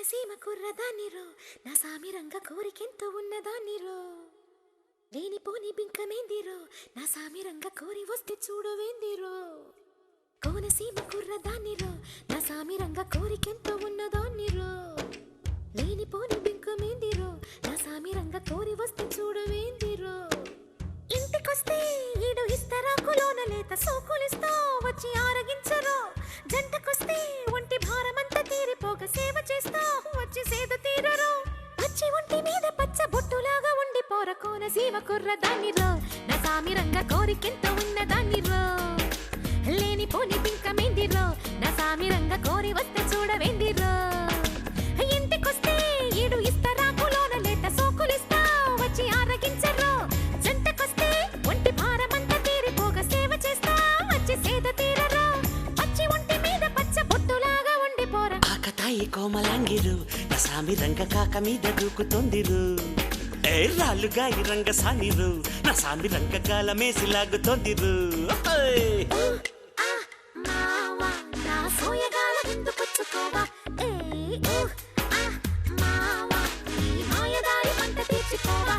కోనసీమ కుర్రదాన్నిరో నా సామిరంగ కోరికెంతో ఉన్నదాన్నిరో లేనిపోని బింకమేందిరో నా సామిరంగ కోరి వస్తే చూడవేందిరో కోనసీమ కుర్రదాన్నిరో నా సామిరంగ కోరికెంతో ఉన్నదాన్నిరో లేనిపోని బింకమేందిరో నా సామిరంగ కోరి వస్తే చూడవేందిరో ఇంటికొస్తే ఈడు ఇస్తరాకులోన లేత సోకులిస్తా వచ్చి ఆరగించరో జంటకొస్తే ఒంటి భారమంతా తీరిపోక సేవ చేస్తా వచ్చి సేద తీరరో వచ్చి ఒంటి మీద పచ్చ బొట్టులాగా ఉండిపోర కోనసీమ కుర్రదాన్నిరో నా సామిరంగ కోరికెంత ఉన్నదాన్నిరో లేనిపోని బింకమేందిరో నా సామిరంగ కోరి వస్తే చూడవేందిరో ఇంటికొస్తే ఈడు ఇస్తరాకులోన లేత సోకులిస్తా వచ్చి ఆరగించరో జంటకొస్తే ఒంటి భారమంతా తీరిపోక సేవ చేస్తా వచ్చి సేద తీరరో వచ్చి ఒంటి మీద పచ్చ బొట్టులాగా ఉండిపోర ఆకతాయి కోమలాంగిరు నా సామిరంగ కాక మీద దూకుతోందిరు ఏ రాళ్ళుగా ఈ రంగ సానిరు నా సామిరంగ కాలమేసి లాగుతోందిరు మావా నా సోయగాల ముందు పుచ్చుకోవా మావా ఈ మాయదారి పంట తీర్చుకోవా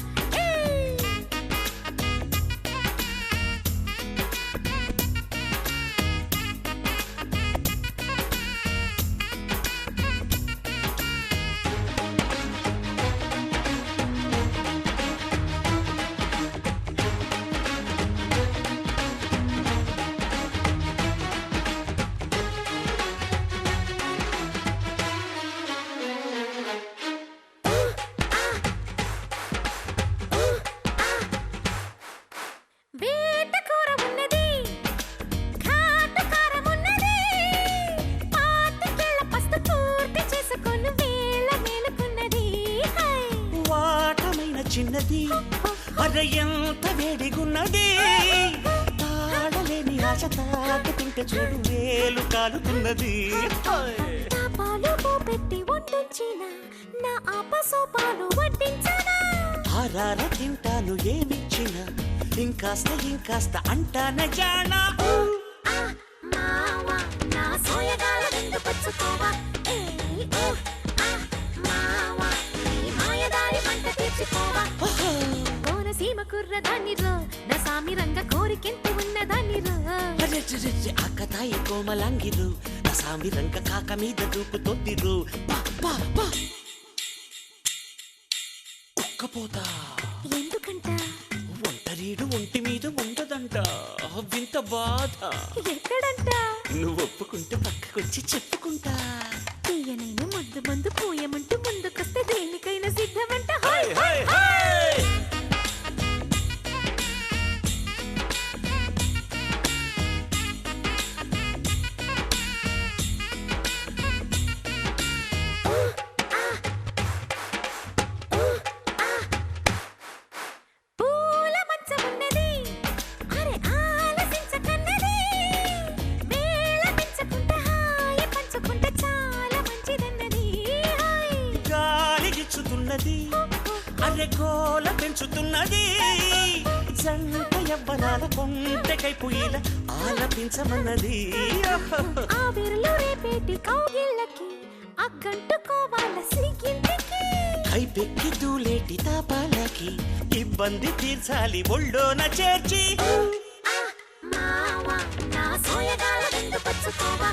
చిన్నది అరే ఎంత వేడిగున్నది తాళలేని ఆశ తాకుతుంటే చూడు వేలు కాలుతున్నది పాలు పెట్టి వడ్డించిన నా ఆపసోపాలు వడ్డించనా ఆరార తింటాను ఏమిచ్చినా ఇంకాస్త అంటాన జానా మావా నా సోయగాల రెండు పచ్చుకోవా మావా ఈ మాయదారి పంట తీర్చుకోవా కోనసీమ కుర్రదాన్నిరో నా సామిరంగ కోరికెంత ఉన్నదాన్నిరో ఆకతాయి కోమలాంగిరు నా సామిరంగ కాక మీద దూకుతోందిరు ఉక్కపోతా ఎందుకంట ఒంటరీడు ఒంటి మీద ఉండదంట వింత బాధ ఎక్కడంట నువ్వు ఒప్పుకుంటే పక్కకొచ్చి చెప్పుకుంటా తీయనైన మందు పోయమంటూ ముందుకొస్తే దేనికైనా సిద్ధమంట అరే గోల పెంచుతున్నది జంట యవ్వనాల కొంటకై పొయ్యిల ఆలపించమన్నది ఆవిర్లు రేపేటి కౌగిళ్ళకి అగ్గంటుకోవాల సిగ్గింటికి కైపెక్కి దూలేటి తాపాలకి ఇబ్బంది తీర్చాలి ఒళ్ళోన చేర్చి మావా నా సోయగాల రెండు పచ్చుకోవా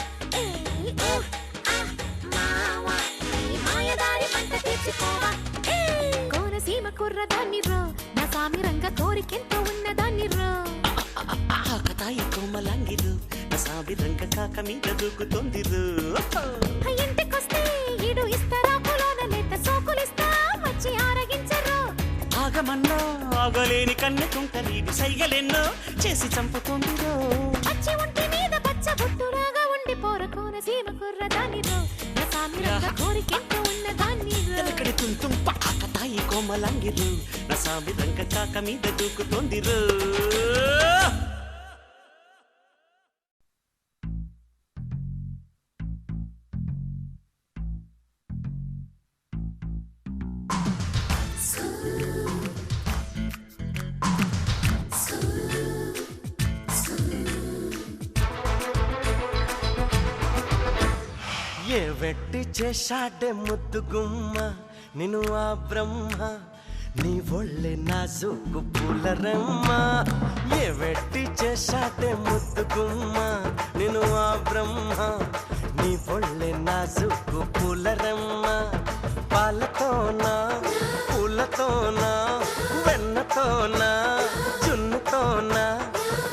మావా ఈ మాయదారి పంట తీర్చుకోవా కోనసీమ కుర్రదాన్నిరో నా సామిరంగ కోరికెంత ఉన్నదాన్నిరో ఆకతాయి కోమలాంగిరు నా సామిరంగ కాక మీద దూకుతోందిరు ఇంటికొస్తే ఈడు ఇస్తరాకులోన లేత సోకులిస్తా వచ్చి ఆరగించరు ఆగమన్నా ఆగలేని కన్నెకుంట నీడు సైగలెన్నో చేసి చంపుతోందిరో వచ్చి ఒంటి మీద పచ్చ బొట్టులాగా ఉండిపోర కోనసీమ కుర్రదాన్నిరో నా సామిరంగ కోరికెంత ఉన్నదాన్నిరో ఎక్కడి తుంతుంప ఆకతాయి కోమలాంగిరు నా సామిరంగ కాక మీద దూకుతోందిరు ఏ వెట్టి చేశాడే ముద్దు గుమ్మ నిన్ను ఆ బ్రహ్మ నీ ఒళ్ళే నాజుకు పూలరమ్మ ఏ వెట్టి చేశాడే ముద్దు గుమ్మ నిన్ను ఆ బ్రహ్మ నీ ఒళ్ళే నాజుకు పూలరమ్మ పాలతోనా పూలతోనా వెన్నతోనా జున్నుతోనా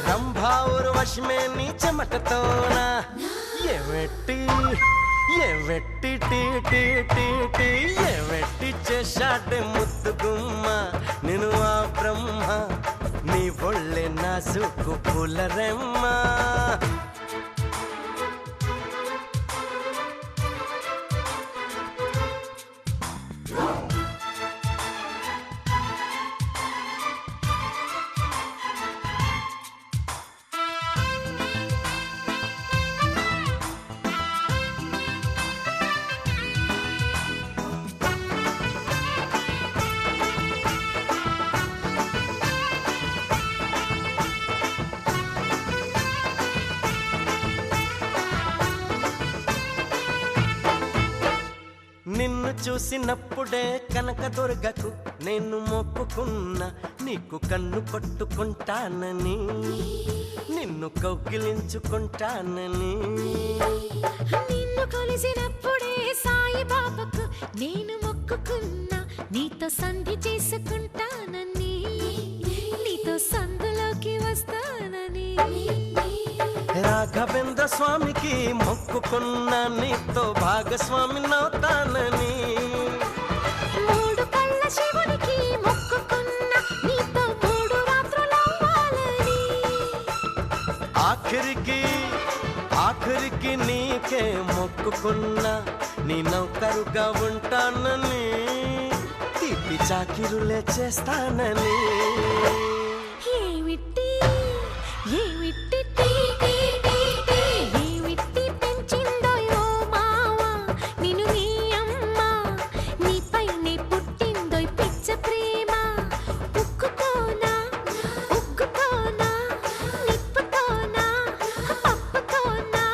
రంభావురు వశమే నీ చెమటతోనా ఏ వెట్టి టీ టీ టీ టీ ఏ వెట్టి చేశాడే ముద్దు గుమ్మ నేను ఆ బ్రహ్మ నీ ఒళ్ళే నాజుకు పూలరమ్మ నిన్ను చూసినప్పుడే కనకదుర్గకు నేను మొక్కుకున్నా నీకు కన్ను కొట్టుకుంటానని నిన్ను కౌగిలించుకుంటానని నిన్ను కలిసినప్పుడే సాయిబాబాకు నేను మొక్కుకున్నా నీతో సంధి చేసుకుంటానని నీతో సందులోకి వస్తానని రాఘవేంద్ర స్వామికి మొక్కుకున్న నీతో భాగస్వామి నవుతానని మూడు కళ్ళ శివునికి మొక్కుకున్న నీతో మూడు రాత్రులవ్వాలని ఆఖరికి నీకే మొక్కుకున్న నీ నౌకరుగా ఉంటానని తీపి చాకిరులే చేస్తానని ఏమిటి పెంచిందో యో మావా నిన్ను నీ అమ్మ నీపైనే పుట్టిందో పిచ్చ ప్రేమ ఉక్కుతోనా నిప్పుతోనా పప్పుతోనా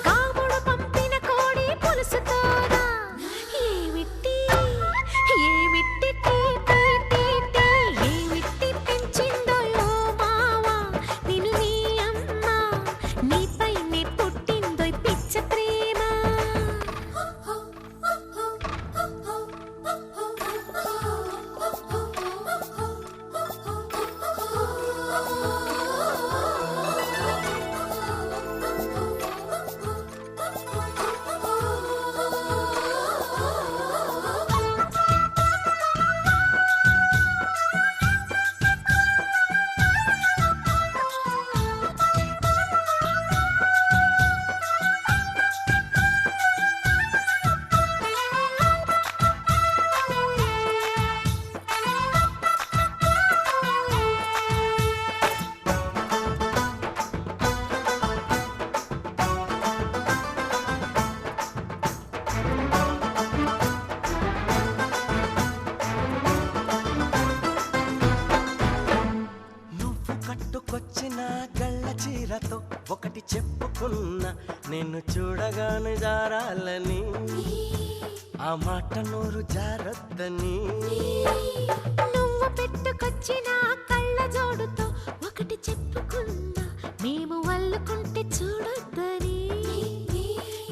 కాముడు పంపిన కోడి పులుసుతోనా ఏమిటి పెంచిందో యో మావా నిన్ను నీ అమ్మ నీపైనే పుట్టిందో పిచ్చ ప్రేమ నువ్వు కట్టుకొచ్చిన గళ్ళ చీరతో ఒకటి చెప్పుకున్నా నేను చూడగానే జారాలని ఆ మాట నోరు జారొద్దని నువ్వు పెట్టుకొచ్చిన కళ్ళ జోడుతో ఒకటి చెప్పుకున్నా మేము వల్లుకుంటే చూడొద్దని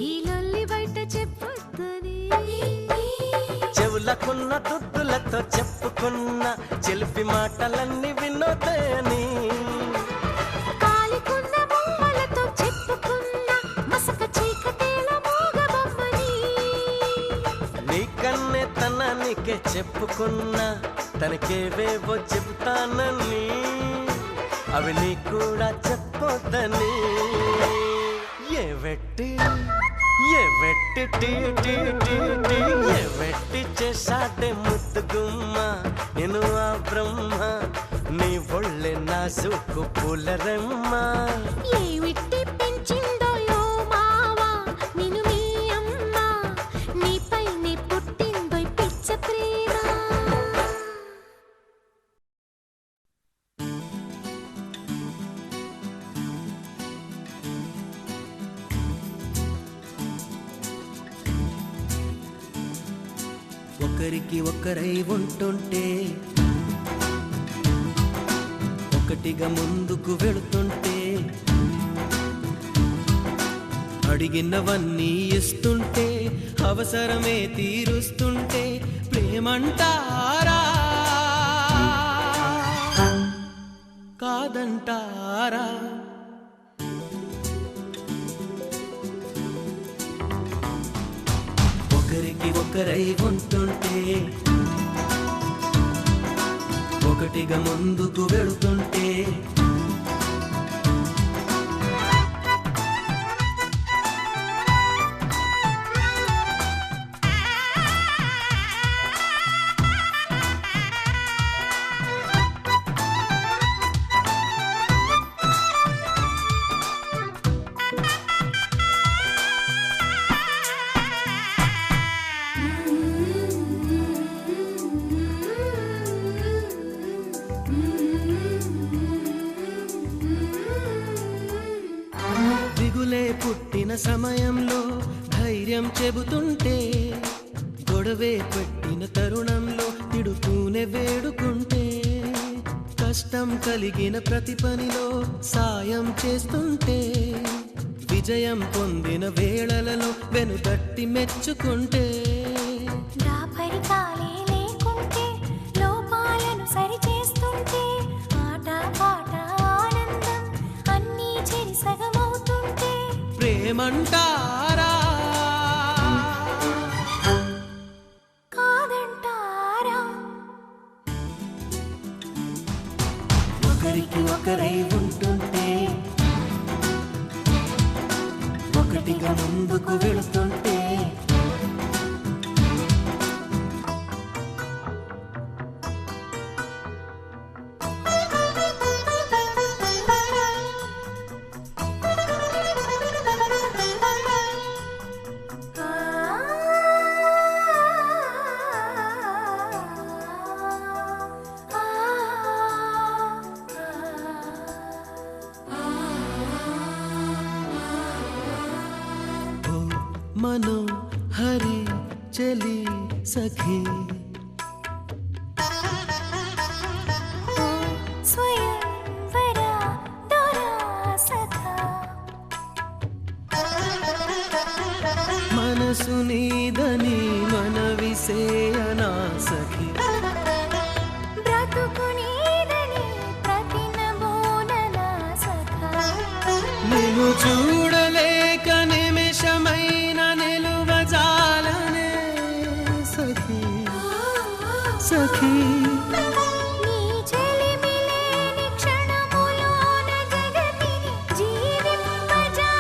ఈ లొల్లి బయట చెప్పొద్దని చెవులకున్న దుద్దులతో చెప్పుకున్న చెలిపి మాటలన్నీ వినోదని కాలికున్న బొమ్మలతో చెప్పుకున్న మసక చీకటేల మూగబొమ్మని నీకన్నే తనానికే చెప్పుకున్నా తనకేవేవో చెబుతానని అవి నీ కూడా చెప్పొద్దని ఏ వెట్టి టీ టీ టీ టీ ఏ వెట్టి చేశాడే ముద్దు గుమ్మ నేను ఆ బ్రహ్మ నీ ఒళ్ళే నాజుకు పూలరమ్మ ఏమిటి పెంచిందో యో మావా నిన్ను నీ అమ్మ నీపైనే పుట్టిందో పిచ్చ ప్రేమ ఒకరికి ఒకరై ఉంటుంటే ఒకటిగా ముందుకు వెళుతుంటే అడిగినవన్నీ ఇస్తుంటే అవసరమే తీరుస్తుంటే ప్రేమంటారా కాదంటారా ఒకరికి ఒకరై ఉంటుంటే ఒకటిగా ముందుకు వెళుతుంటే దిగులే పుట్టిన సమయంలో ధైర్యం చెబుతుంటే గొడవే పెట్టిన తరుణంలో తిడుతూనే వేడుకుంటే కష్టం కలిగిన ప్రతి పనిలో సాయం చేస్తుంటే విజయం పొందిన వేళలలో వెనుతట్టి మెచ్చుకుంటే దాపరికాలే లేకుంటే లోపాలను సరిచేస్తుంటే ఆట పాట ఆనందం అన్నీ చెరి సగమవుతుంటే ప్రేమంటారా కాదంటారా ఒకరికి ఒకరై ఉంటుంటే ఒకటిగా ముందుకు వెళుతుంటే మनो हरि चली सखी స్వయంవర దొరా సఖా మనసు నీదని మనవిసేయనా సఖి బ్రతుకునీదని ప్రతినమోననా సఖా నిన్ను చూడలేక నిమిషమైన నిలువజాలనే సఖి సఖీ నీ చెలిమిలేని క్షణములోన జగతిని జీవింపజాలరోయ్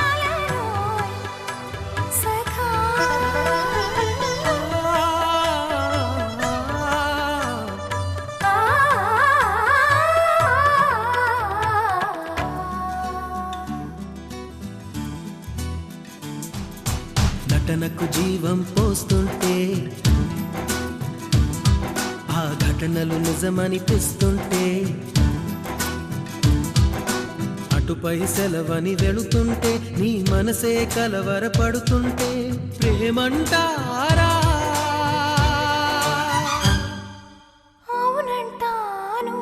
సఖా నటనకు జీవం పోస్తుంటే ఆ ఘటనలు నిజమనిపిస్తుంటే అటుపై సెలవని వెళుతుంటే నీ మనసే కలవరపడుతుంటే ప్రేమంటారా అవునంటాను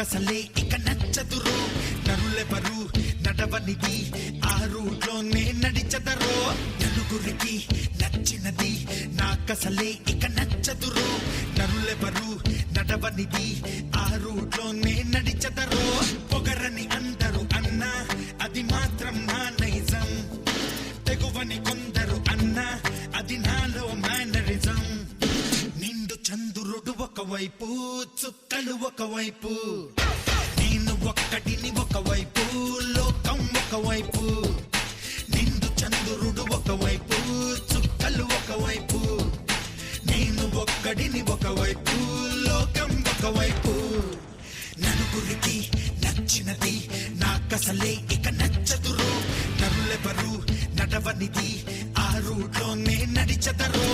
నాకసలే ఇక నచ్చదురో నరులెవరు నడవనిది ఆ రూట్లోనే నడిచదరో నలుగురికి నచ్చినది నాకసలే ఇక నచ్చదురో నరులెవరు నడవనిది ఆ రూట్లోనే నడిచదరో పొగరని అందరూ అన్నా అది మాత్రం నా నైజం తెగువని కొందరు అన్నా అది నాలో మేనరిజం నిండు చంద్రుడు ఒకవైపు చుక్కలు ఒకవైపు నేను ఒక్కటిని ఒకవైపు లోకం ఒకవైపు నిండు చంద్రుడు ఒకవైపు చుక్కలు ఒకవైపు నేను ఒక్కడిని ఒకవైపు లోకం ఒకవైపు నలుగురికి నచ్చినది నాకసలే ఇక నచ్చదురో నరులెవరు నడవనిది ఆ రూట్లోనే నడిచదరో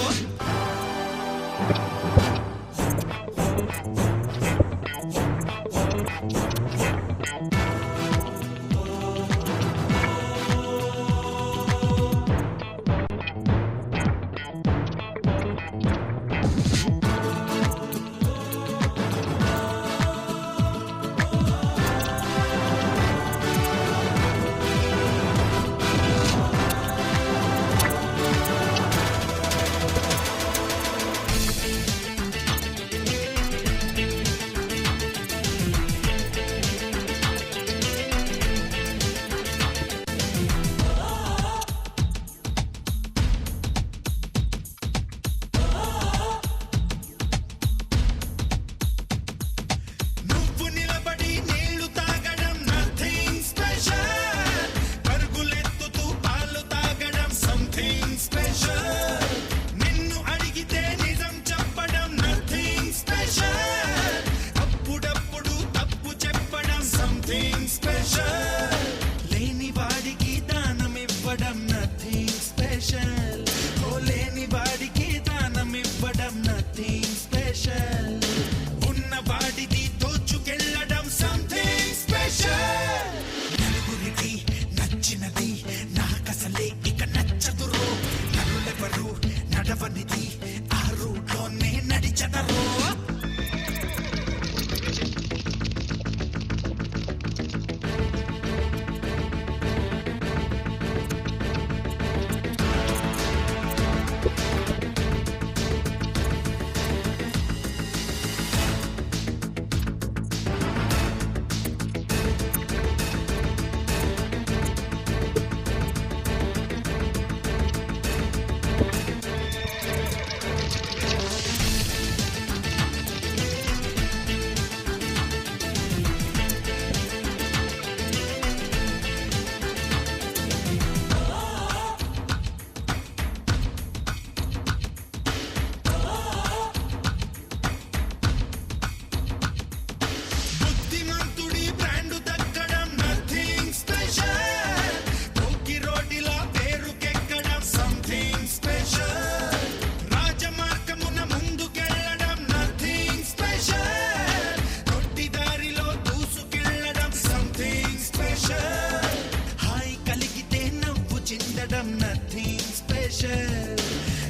నడవనిది ఆ రూట్లోనే నడిచదరో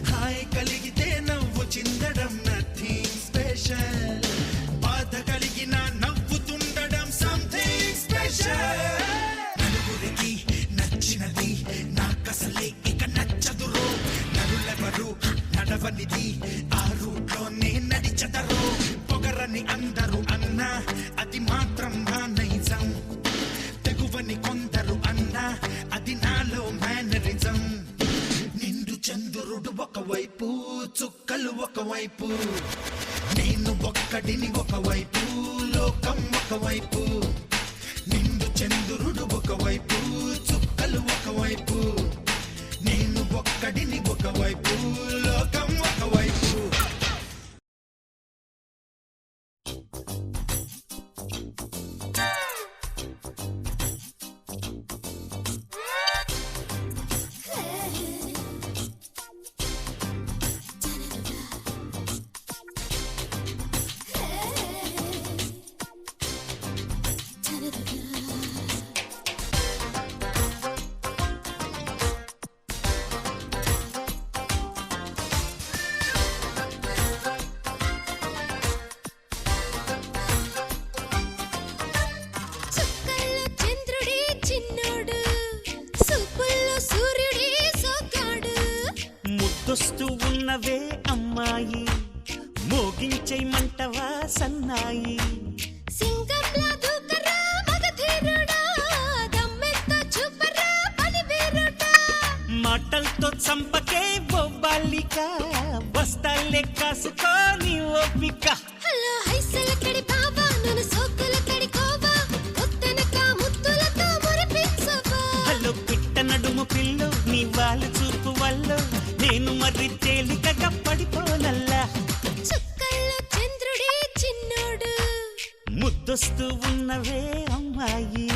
హాయ్ కలిగితే నవ్వు చిందడం నథింగ్ స్పెషల్ బాధ కలిగిన నవ్వుతుండడం సంథింగ్ స్పెషల్ నలుగురికి నచ్చినది నాకసలే ఇక నచ్చదురో నరులెవరు నడవనిది ఆ రూట్లోనే నడిచదరో పొగరని అందరూ అన్నా అది మాత్రం నా నైజం తెగువని కొందరు అన్నా అది నాలో మేనరిజం చంద్రుడు ఒకవైపు చుక్కలు ఒకవైపు నేను ఒక్కడిని ఒకవైపు లోకం ఒకవైపు నిండు చంద్రుడు ఒకవైపు చుక్కలు ఒకవైపు నేను ఒక్కడిని ఒకవైపు లోకం ఒకవైపు అమ్మాయి మోగించేయమంటవా సన్నాయి సింగంలా దూకరా మగధీరుడా దమ్మెత్తో చూపరా పనివేరుడా మాటలతో చంపకే బొబ్బాలిక బస్తాలే కాసుకోని ఓపిక హలో హైసల కడి బాబా నన్ను సోకుల కడి కోవా ముత్తనక ముత్తులతో మురిపించవా హలో పిట్ట నడుము పిల్లు నీ వాళ్ళు చూపు వల్ల నేను మరి తేలికగా పడిపోనల్లా చుక్కల్లో చంద్రుడే చిన్నోడు ముద్దొస్తూ ఉన్నవే అమ్మాయి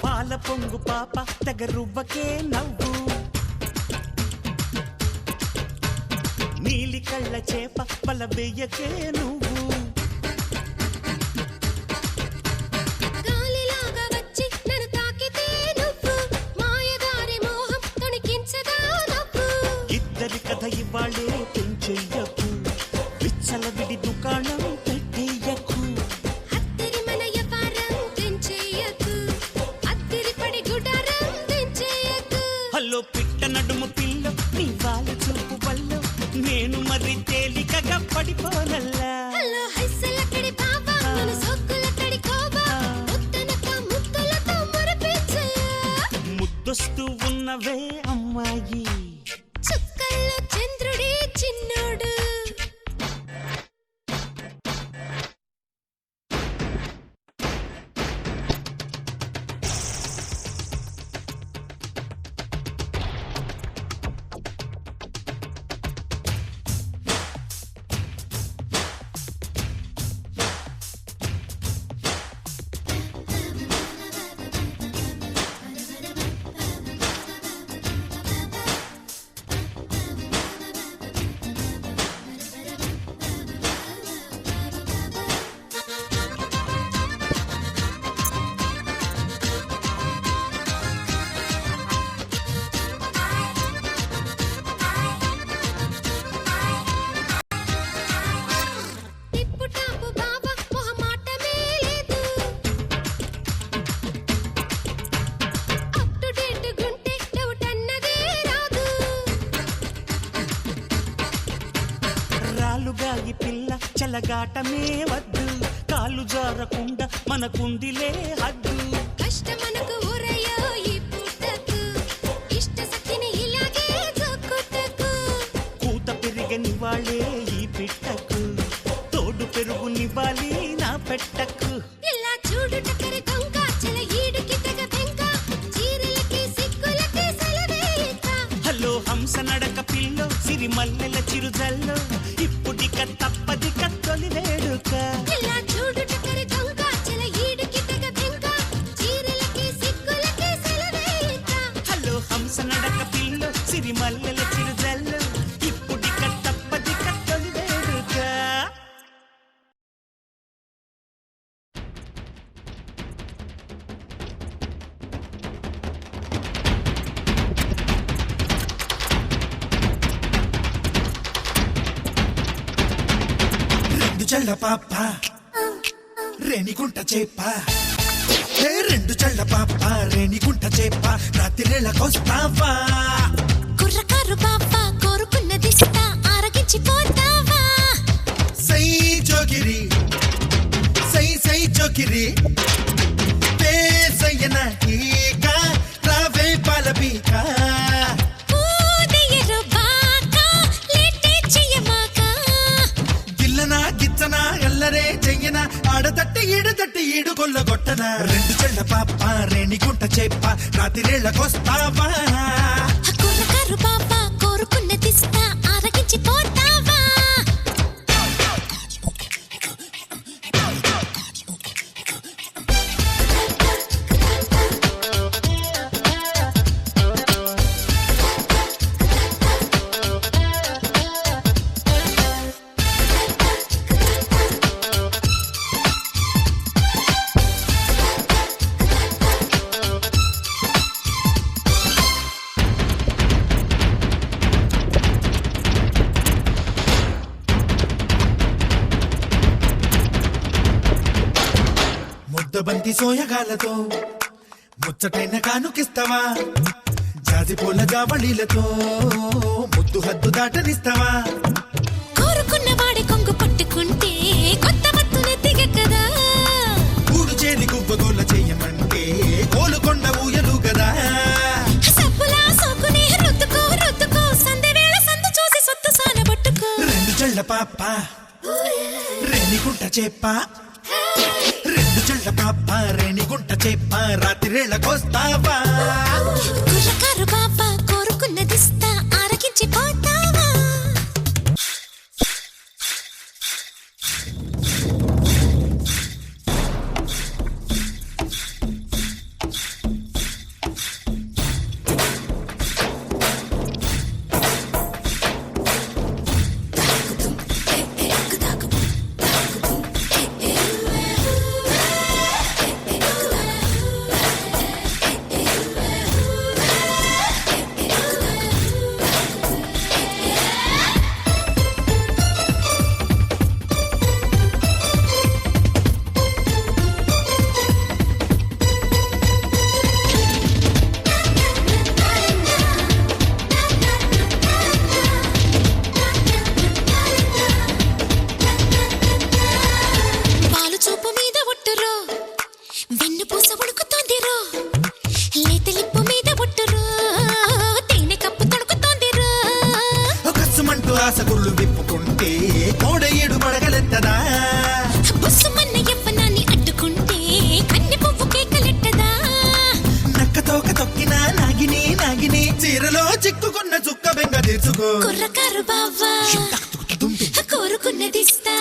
పాల పొంగు పాప తెగ రువ్వకే నవ్వు నీలి కళ్ళ చేప పల వెయ్యకే నువ్వు గాలిలాగా వచ్చి నన్ను తాకితే నువ్వు మాయదారి మోహం తొణికించదా నవ్వు ఇద్దరి కథ ఇవాళే పెంచెయ్యకు విచ్చల విడి దుకాణం పెట్టేయకు అత్తిరి మన యవ్వారం తెంచేయకు అత్తిరి పడి గుడారం తెంచేయకు హలో పిట్ట నడుము పిల్ల నీ వాళ్ళు చూపు వల్ల నేను మరి తేలికగా పడిపోనల్లా హలో హైసల కడి బాబా నన్ను సోకుల కడి కోవా ముత్తనక ముత్తులతో మురిపించయా ముద్దొస్తూ ఉన్నవే అమ్మాయి చుక్కల్లో చంద్రుడే చిన్నోడు టిప్పు టాపు బాబా మొహమాటమే లేదు అప్ టు డేట్ గుంటే డౌట్ అన్నదే రాదు రాలుగాయి పిల్ల చలగాటమే వద్దు కాలు జారకుండా మనకుందిలే హద్దు కష్టమనకు ఊరయ్యో ఈ పూటకు ఇష్ట సఖిని ఇలాగే జోకుటకు కూత పెరిగని వాళ్ళే ఈ పిట్టకు తోడు పెరుగునివ్వాలి నా పెట్టకు ఇలా చూడు టక్కరి దొంగ చల ఈడుకి తెగ బెంక చీరలకి సిక్కులకి సెలవేయక హలో హంస నడక పిల్లో సిరి మల్లెల చిరుజల్లో ఇప్పుడిక తప్పదిక తొలి వేడుక ఇలా చూడు టక్కరి దొంగ చల ఈడుకి తెగ బెంక చీరలకి సిక్కులకి సెలవేయక హలో హంస నడక పిల్లో సిరి మల్లెల చిరుజల్లో ఇప్పుడిక తప్పదిక తొలి వేడుక రెండు చల్ల పాప రేణిగుంట చేప రెండు చల్ల పాప రేణిగుంట చేప రాత్రిళ్ళకొస్తావా కుర్రకారు బాబా కోరుకున్నదిస్తా ఆరగించిపోతావా సై జోగిరి సై జోగిరి పేసయ్యన ఈక రావే పాలబీక పూదెయ్యరు బాకా లేటే చెయ్యమాకా గిల్లనా గిచ్చనా ఎల్లరే చెయ్యన ఆడతట్టి ఈడు కొల్లగొట్టన రెండు చెళ్ళ పాప రేణిగుంట చేప రాత్రిళ్ళకొస్తావా కుర్రకారు బాబా కోరుకున్నదిస్తా ఆరగించిపోతావా ముద్దబంతి సోయగాలతో ముచ్చటైన కానుకిస్తావా జాజి పూల జావళీలతో ముద్దు హద్దు దాటనిస్తావా కోరుకున్న వాడి కొంగు పట్టుకుంటే కొత్త మత్తునే దిగకదా కూడు చేరి గువ్వగోల చెయ్యమంటే కోలుకొండ ఊయలు కదా సబ్బులా సోకునే రుద్దుకో రుద్దుకో సందె వేళ సందు చూసి సొత్తు సానబట్టుకో రెండు చెళ్ళ పాప రేణిగుంట చెప్ప రెండు చెళ్ళ పాప రేణిగుంట చెప్ప రాత్రిళ్ళకొస్తావా కుర్రకారు బాబా కోరుకున్నదిస్తా ఆరగించి పోతావా పాలు చూపు మీద ఒట్టురో వెన్ను పూస ఉడుకుతోందిరో లేతలిప్పు మీద ఒట్టురో తేనె కప్పు తొడుకుతోందిరో కసుమంటూ ఆశగుళ్ళు విప్పుకుంటే కోడ ఏడు మడగలెత్తదా బుస్సుమన్న యవ్వనాన్ని అడ్డుకుంటే కన్నె పువ్వు కేకలెట్టదా నక్కతోక తొక్కినా నాగిని నాగిని చీరలో చిక్కుకున్న చుక్క బెంగ తీర్చుకో కుర్రకారు బావా కోరుకున్నదిస్తా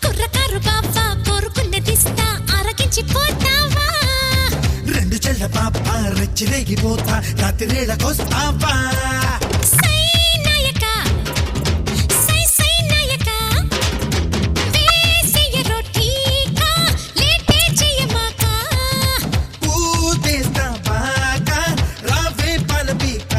కుర్రకారు బావా కోరుకున్నదిస్తా ఆరగించి పోతావా రెండు చెళ్ళ పాప రెచ్చిరేగిపోతా రాత్రిళ్ళకొస్తావా సై నాయక సై సై నాయక వేసియ రొటీకా లేటే చేయమాక పూతేస్తా బాగా రావే పలబీక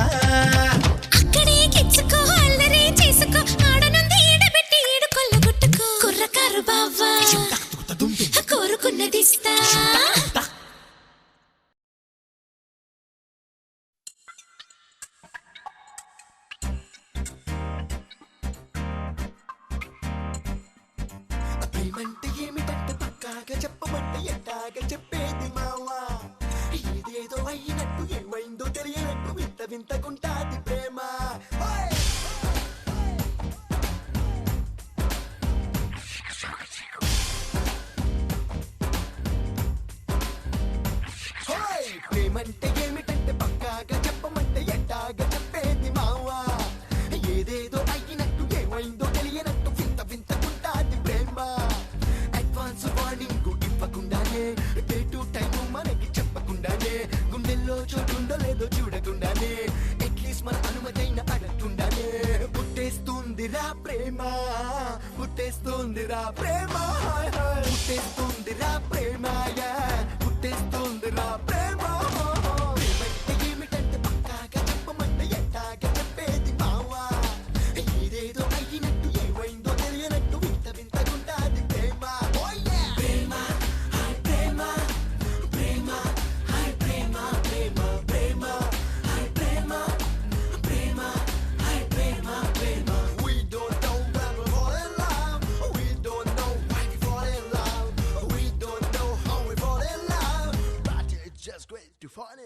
అక్కడే గిచ్చుకో అల్లరి చేసుకో ఆడనుంది ఈడబెట్టి ఈడు కొల్లగొట్టుకో కుర్రకారు బావా కోరుకున్నదిస్తా ప్రేమంటే ఏమిటంటే పక్కాగా చెప్పమంటే ఎట్టాగా చెప్పేది మావా ఏదేదో అయినట్టు ఏమైందో తెలియనట్టు వింత వింతకుంటాది ప్రేమ ఓయ్! ఓయ్! ప్రేమంటే ఏమిటంటే పక్కాగా చెప్పమంటే ఎట్టాగా చెప్పేది మావా ఏదేదో అయినట్టు ఏమైందో తెలియనట్టు వింత వింతకుంటాది ప్రేమ అడ్వాన్స్ వార్నింగ్ ఇవ్వకుండానే డే టు టైం మనకి చెప్పకుండానే గుండెల్లో చోటుందో లేదో చూడకుండానే అట్లీస్ట్ మన అనుమతైన అడగకుండానే పుట్టేస్తుందిరా ప్రేమ పుట్టేస్తుందిరా ప్రేమ పుట్టేస్తుందిరా ప్రేమ పుట్టేస్తుందిరా ప్రేమ ప్రేమంటే ఏమిటంటే పక్కాగా చెప్పమంటే ఎట్టాగా చెప్పేది మావా ఏదేదో అయినట్టు ఏమైందో తెలియనట్టు వింత వింతకుంటాది ప్రేమ Oh yeah! Prema hi Prema Prema hi Prema Prema Prema hi Prema Prema hi Prema Prema We don't know when we fall in love We don't know why we fall in love We don't know how we fall in love But it's just great to fall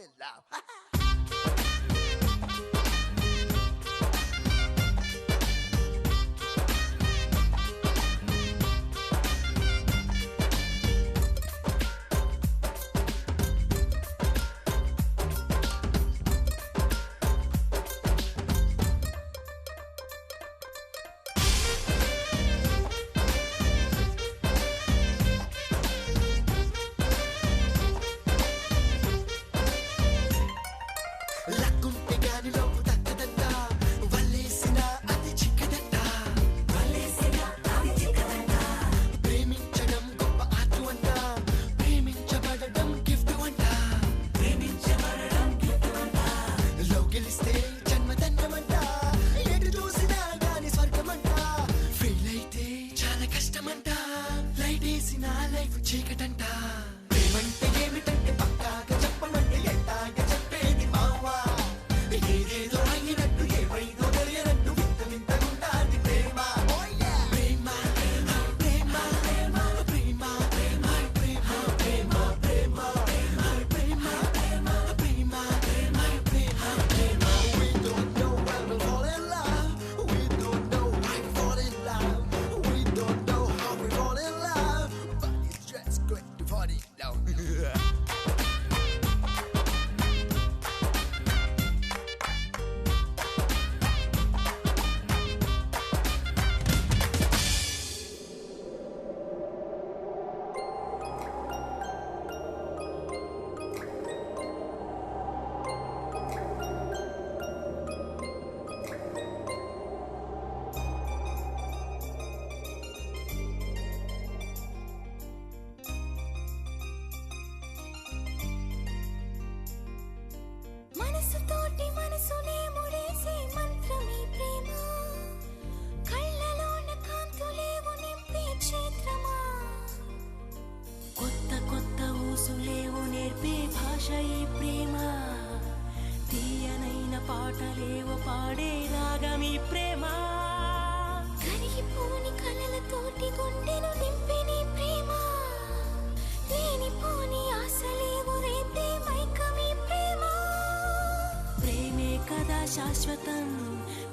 శాశ్వతం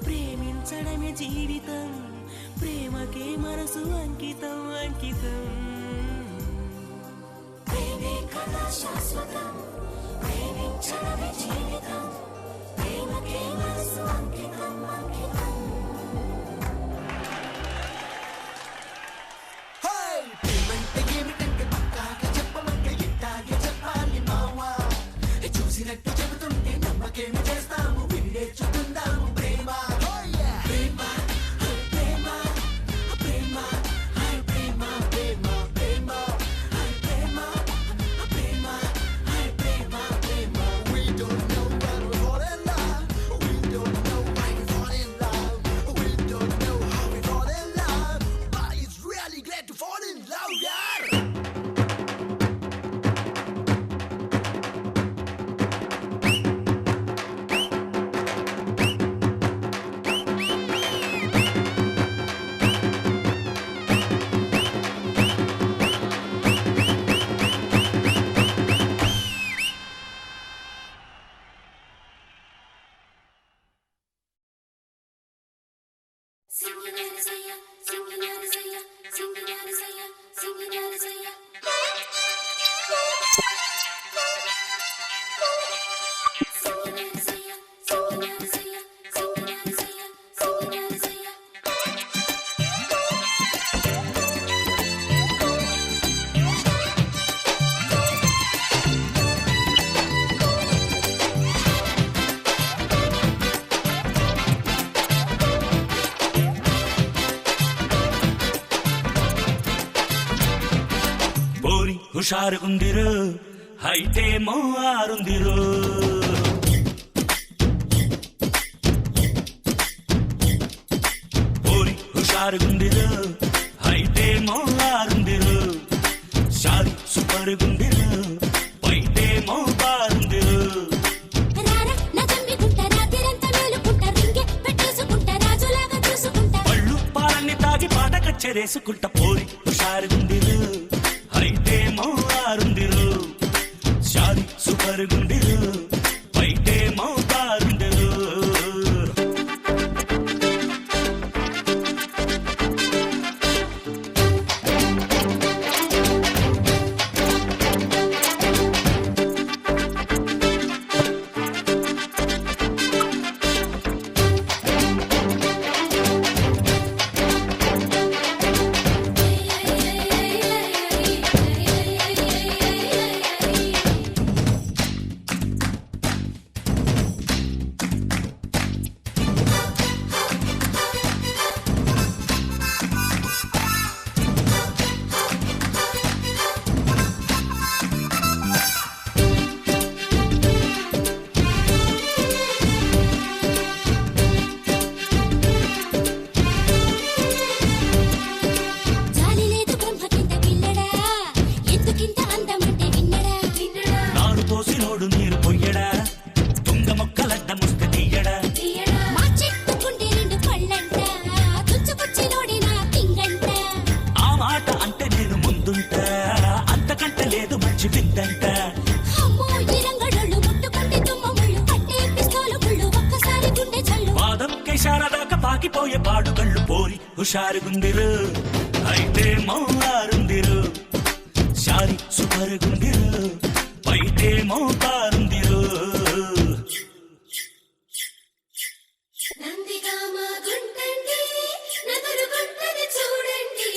ప్రేమించడమే జీవితం ప్రేమకే మనసు అంకితం అంకితం ప్రేమే కదా శాశ్వతం ప్రేమించడమే జీవితం ప్రేమకే మనసు అంకితం అంకితం ప్రేమంటే ఏమిటంటే పక్కాగా చెప్పమంటే ఎట్టాగే చెప్పాలి మావా చూసినట్టు చెబుతుంటే నమ్మకేమి చేస్తాము విండే చూపుందాము ప్రేమ ప్రేమ ప్రేమ ప్రేమ ప్రేమ ప్రేమ ప్రేమ ప్రేమ ప్రేమ ప్రేమ ప్రేమ We don't know when we fall in love We don't know why we fall in love We don't know how we fall in love But it's really great to fall in love, yeah హుషారుగుందిరు అయితే మోరుందిరు ఓరి హుషారుగుందిరు అయితే మోరుందిరు షారి సూపరుగుందిరు అయితే మోపారుందిరు పళ్ళు పాలన్ని తాగి పాట కచ్చెరేసుకుంటా పోరి హుషారుగుందిరు అయితే మోరుందిరు షారి సూపరుగుందిరు అయితే మోపారుందిరు పాకిపోయే పాడుగళ్ళు పోరి హుషారుగుందిరు అయితే మౌలారుందిరు షారి సుపరుగుందిరు పైతే మౌపారుందిరు నందిగామ గుంటండి నగరు గుంటది చూడండి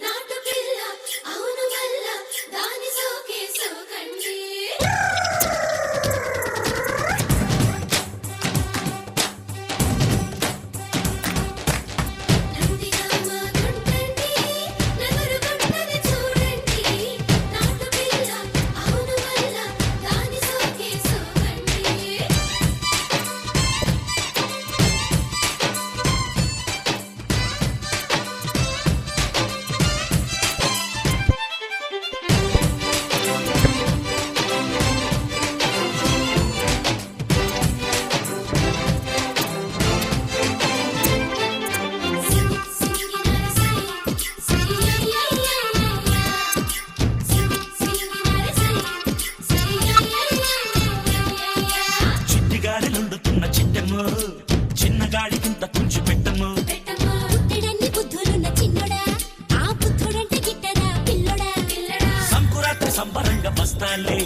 నాటు పిల్ల అవును వల్ల దాని సోకే సోకండి నాటు పిల్ల అవును వల్ల దాని సోకే వాడికింత తుంచి పెట్టము. పుట్టెడన్ని బుద్ధులున్న చిన్నోడా, ఆ బుద్ధుడంటే గిట్టడా పిల్లోడా. సంకురాత్రి సంబరంగా వస్తాలే,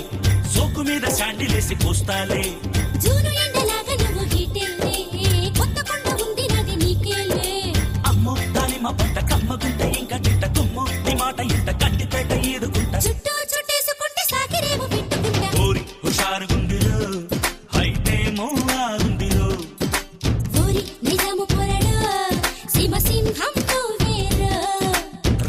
సోకు మీద శాండిలేసి పోస్తాలే. జూను ఎండలాగా నువ్వు హీటెళ్ళే, కొత్త కొండ ఉంది నాది నీకేలే. అమ్మో దానిమ్మ పంట కమ్మగుంటే ఇంకా తింట తుమ్ము నీ మాట ఇంట గంటిపేట ఈదుకుంటా. చుట్టూ చుట్టేసుకుంటే సాకిరేమో పెట్టుకుంటా. ఓరి హుషారుగుందిరో అయితేమో ఆగుందిరో. ఊరి నిజాము పోరడు, సీమ సింహం నువ్వేరో.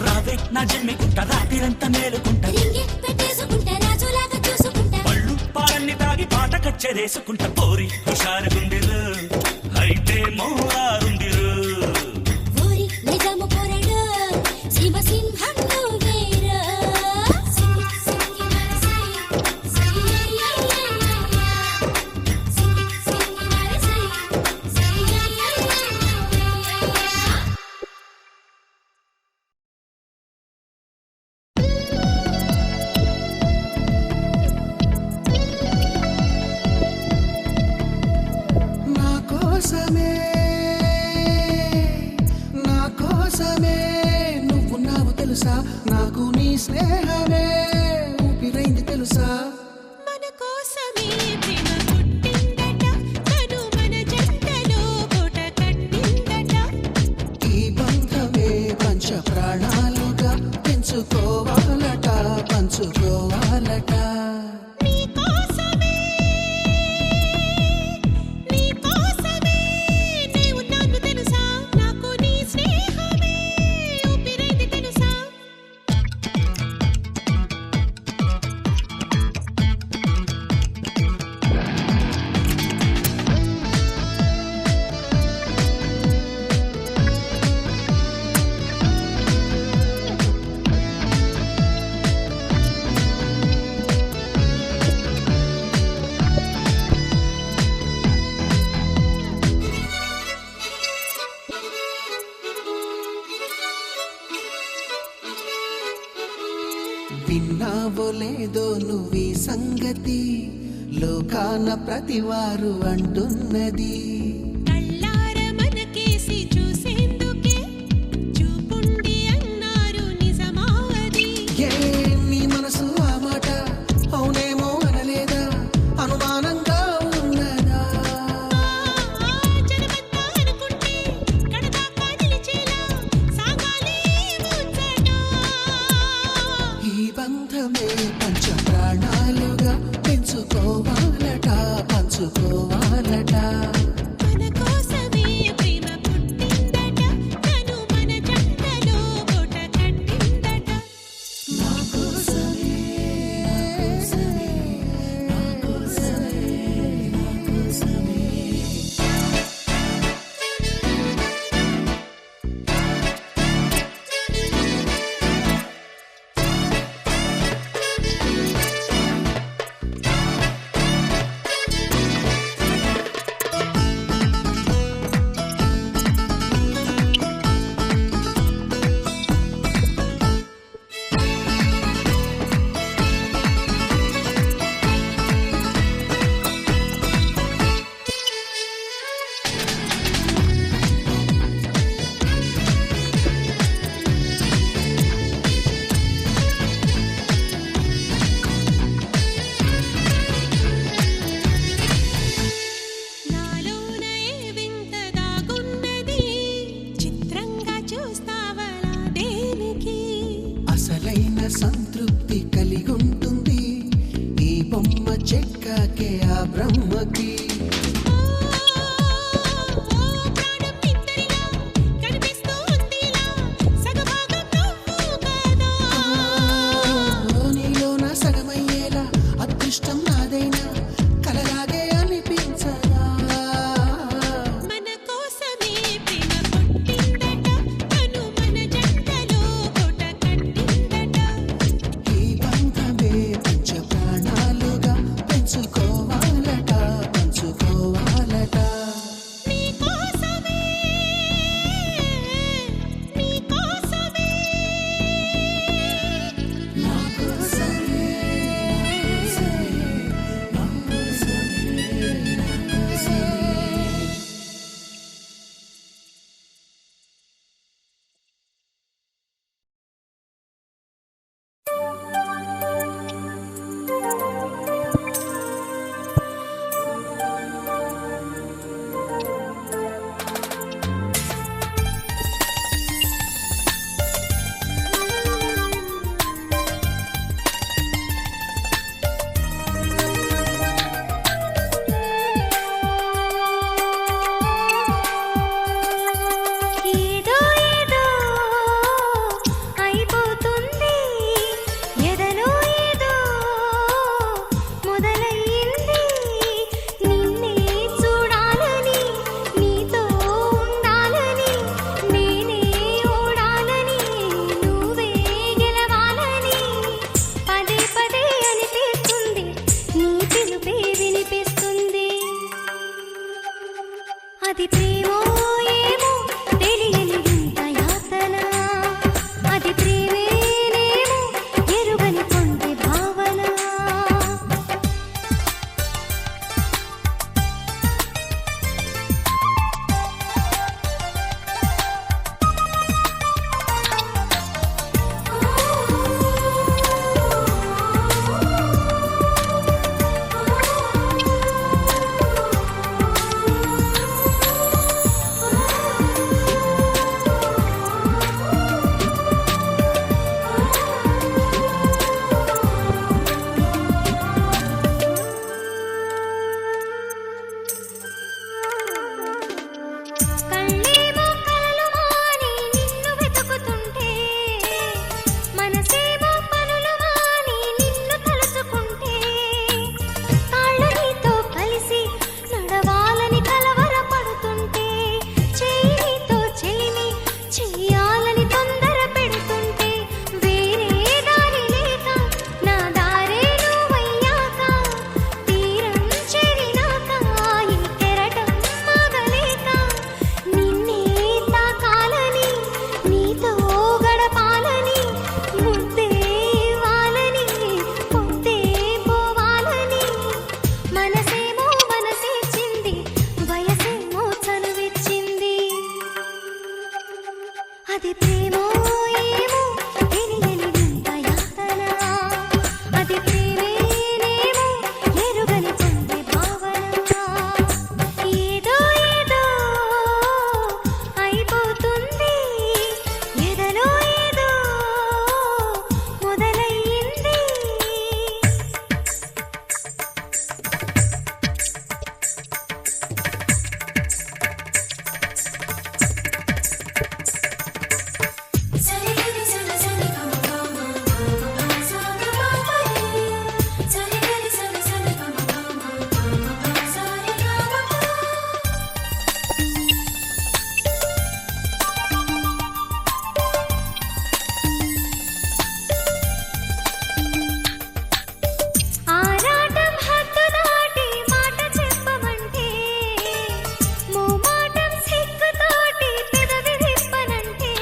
రావే నా జమ్మికుంట రాత్రిరంతా మేలుకుంటా. రింగి పెట్టేసుకుంటా, రాజులాగా చూసుకుంటా. పళ్ళు పాలన్ని తాగి పాట కచ్చెరేసుకుంటా. పోరి హుషారుగుందిరో అయితేమో ఆరుందిరో. ఊరి నిజాము పోరడు, సీమ సింహం నువ్వేరో. సింగి సింగి నరి సై, సై యై యై యై యై. సింగి సింగి నరి సై, సై యై యై యై యై. నా కోసమే నా కోసమే నువ్వున్నావు తెలుసా, నాకు నీ స్నేహమే ఊపిరైంది తెలుసా. మన కోసమే ప్రేమ పుట్టిందట, తను మన జంటలో కోట కట్టిందట. ఈ బంధమే పంచ ప్రాణాలుగా పెంచుకోవాలట, పంచుకోవాలట. నీ కోసమే నే ఉన్నాను తెలుసా, నాకు నీ స్నేహమే ఊపిరైంది తెలుసా. విన్నావో లేదో నువ్వీ సంగతి, లోకాన ప్రతివారు అంటున్నది. కళ్ళార మనకేసి చూసేందుకే చూపుండి అన్నారు నిజమా అది. ఏ నీ మనసు ఆ మాట అవునేమో అనలేదా, అనుమానంగా ఉన్నదా. జనమంతా అనుకుంటే కడదాకా నిలిచేలా సాగాలి ముచ్చట. ఈ బంధమే పంచ ప్రాణాలుగా పెంచుకోవాలట, పంచుకోవాలట. మన కోసమే ప్రేమ పుట్టిందట, తను మన జంటలో కోట కట్టిందట. నా కోసమే నా కోసమే నా కోసమే. నాలోన ఏ వింత దాగున్నది, చిత్రంగా చూస్తావలా దేనికి. అసలైన సంతృప్తి కలిగుంటుంది ఈ బొమ్మ చెక్కాకే ఆ బ్రహ్మకి. ప్రాణం ఇద్దరిలా కనిపిస్తూ ఉందిలా, సగభాగం నువ్వు కదా. నీలోన సగమయ్యేలా అదృష్టం నాదైనా కలలాగే అనిపించదా. మన కోసమే ప్రేమ పుట్టిందట, తను మన జంటలో కోట కట్టిందట. ఈ బంధమే పంచ ప్రాణాలుగా పెంచుకోవాలట, పంచు అది ప్రేమో ఏమో తెలియని వింత యాతన అది ప్రేమేనేమో ఎరుగని పొందే భావన ఏదో ఏదో అయిపోతుంది ఎదలో ఏదో మొదలయ్యింది సరిగరి సరి గమ గమ సగమపని సరిగరి సరి గమ గమ సరి గమ ఆరాటం హద్దు దాటి మాట చెప్పమంటే మోమాటం సిగ్గుతోటి పెదవి విప్పనంటే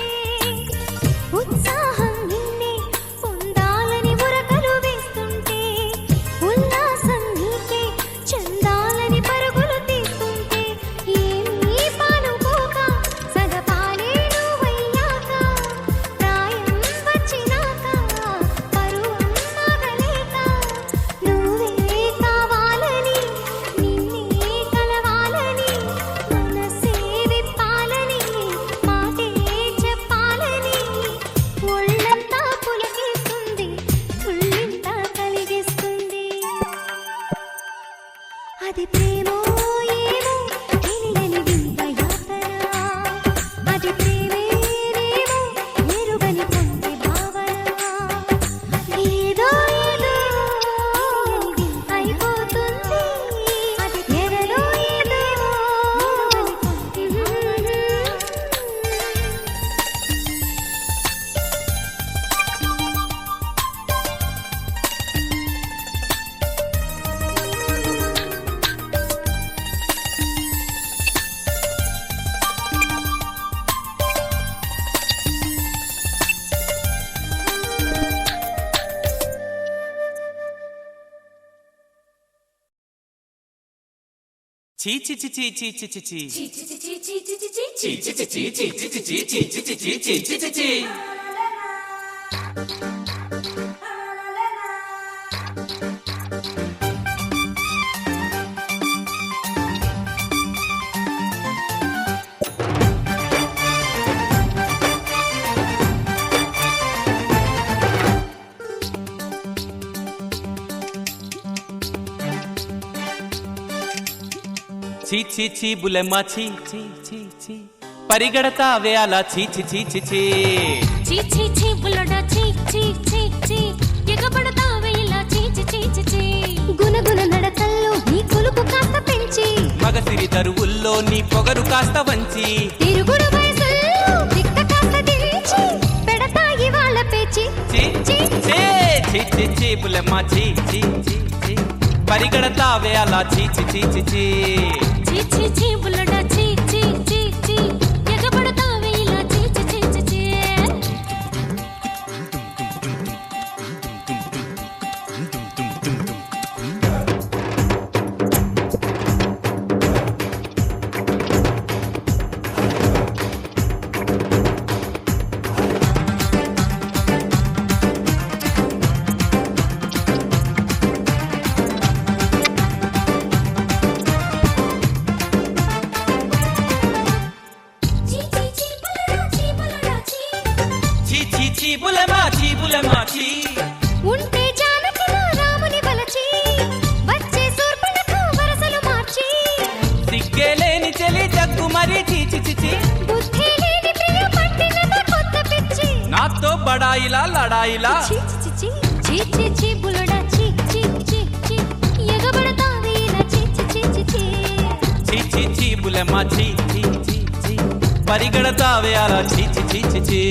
ఉత్సాహం నిన్నే పొందాలని ఉరకలు వేస్తుంటే ఉల్లాసం నీకే చెందాలని పరుగులు తీస్తుంటే ఏమీ పాలుపోక సగపాలే నువ్వయ్యాక ప్రాయం వచ్చినాక పరువం ఆగలేక నువ్వే కావాలని నిన్నే కలవాలని మనసే విప్పాలని మాటే చెప్పాలని ఒళ్ళంతా పులకిస్తుంది ఉళ్ళింతా కలిగిస్తుంది అది ప్రేమో ఏమో తెలియని వింత యాతన అది ప్రేమేనేమో ఎరుగని పొందే భావన ఏదో ఏదో అయిపోతుంది అది ఎదలో ఏదో మొదలయ్యింది చీ చీ చీ చీ చీ చీ చీ చీ చీ చీ చీ బులెమ్మ చీ చీ చీ చీ పరిగెడతావే అలా చీ చీ చీ చీ చీ చీ చీ చీ బుల్లడా చీ చీ చీ చీ ఎగబడతావే ఇలా చీ చీ చీ చీ చీ గునగున నడకల్లో నీ కొలుపు కాస్త పెంచి మగసిరి దరువుల్లో నీ పొగరు కాస్త వంచి తిరుగుడు వయసుల్లో తిక్క కాస్త దించి పెడతాయి వాళ్ళ పేచి చీ చీ చీ చీ చీ చీ బులెమ్మ చీ చీ చీ చీ పరిగెడతావే అలా చీ చీ చీ చీ చీ చీ చీ చీ బుల్లడా చీ చీ చీ చీ ఎగబడతావే ఇలా చీ చీ చీ చీ చీ చీపులమాచి ఉంటే జానకిలో రాముని వలచి వచ్చే శూర్పణఖ వరసలు మార్చి సిగ్గేలేని చెలి జగ్గు మరి చీచి చిచి బుద్ధి లేని ప్రియ పట్టినద కొత్త పిచ్చి నాతో బడాయిలా లడాయిలా చీ చీ చీ చీ చీ చీ బుల్లడా చీ చీ చీ చీ ఎగబడతావే ఇలా చీ చీ చీ చీ చీ చీ చీ చీ బులెమ్మ చీ చీ చీ చీ పరిగెడతావే అలా చీ చీ చీ చీ చీ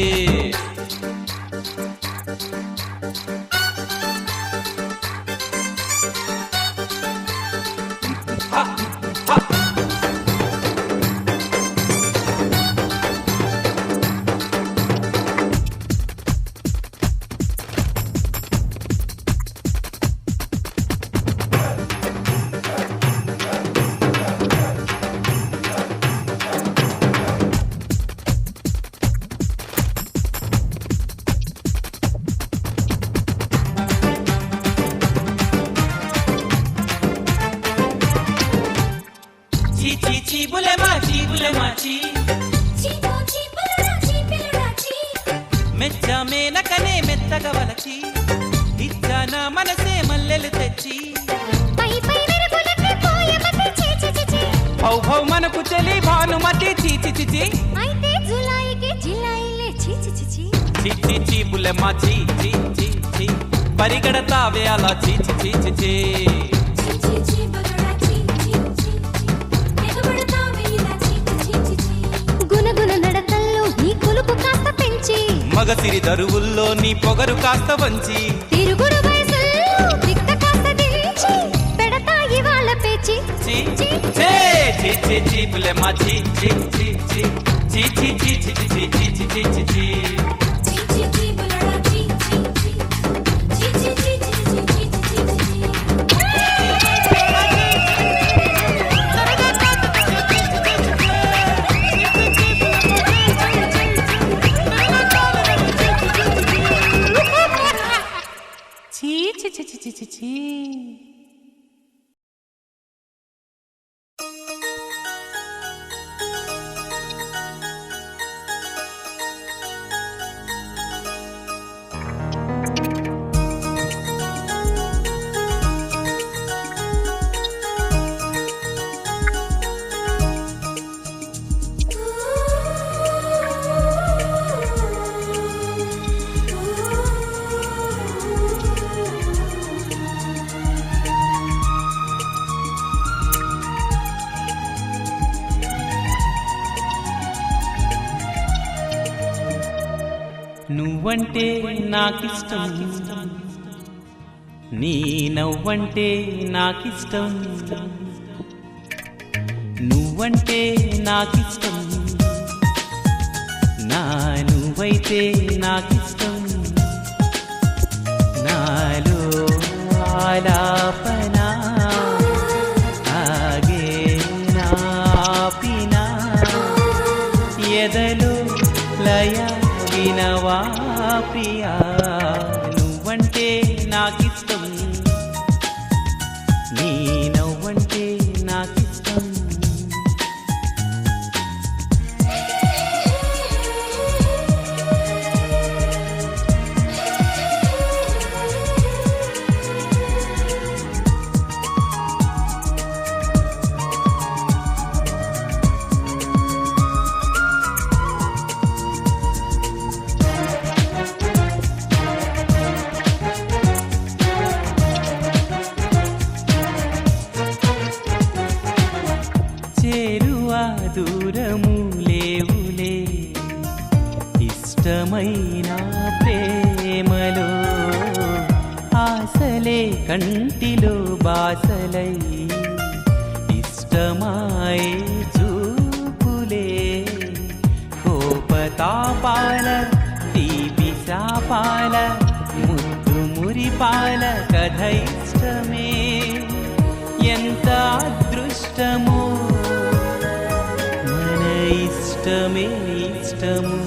మెచ్చ మేనకనే మెత్తగా వలచి ఇచ్చాన మనసే మల్లెలు తెచ్చి పై పై మెరుగులకి పోయమతి చీ చీ చీ చీ. భౌ భౌ మనకు చెలి భానుమతి చీచి చిచి అయితే జులాయికి జిలాయిలే చీ చీ చీ చీ. చిచి చీ బుల్లెమ్మ చీ చీ చీ చీ పరిగెడతావే అలా చీ చీ చీ చీ చీ చీ చీ చీ బగడా చీ చీ చీ చీ. ఎగబడతావే ఇలా చీ చీ చీ చీ. గునగున నడకల్లో నీ కొలుపు కాస్త పెంచి మగసిరి దరువుల్లో నీ పొగరు కాస్త వంచి తిరుగుడు వయసుల్లో తిక్క కాస్త దించి పెడతా ఇవాళ పేచి చీ చీ చీ చీ చీ చీ బుల్లెమ్మ చీ చీ చీ చీ చీ చీ చీ చీ చీ చీ చీ చీ చీ చీ చీ చీ చీ బగడా చీ చీ చీ చీ చీ చీ చీ చీ చీ చీ చీ. నువ్వంటే నాకిష్టం నీ నవ్వంటే నాకిష్టం నువ్వంటే నాకిష్టం నా నువ్వైతే నాకిష్టం నాలో ఆలాపనా ఆగే నాపినా ఎదలో లయ వినవా ప్రియా నువ్వంటే నాకిష్టం నీ నవ్వంటే నాకిష్టం చేరువా దూరము లేవులే ఇష్టమైన ప్రేమలో ఆశలే కంటిలో బాసలై ఇష్టమాయే చూపులే కోపతాపాల తీపి శాపాల ముద్దు మురిపాల కథ ఇష్టమే ఎంత అదృష్టమో మన ఇష్టమే ఇష్టము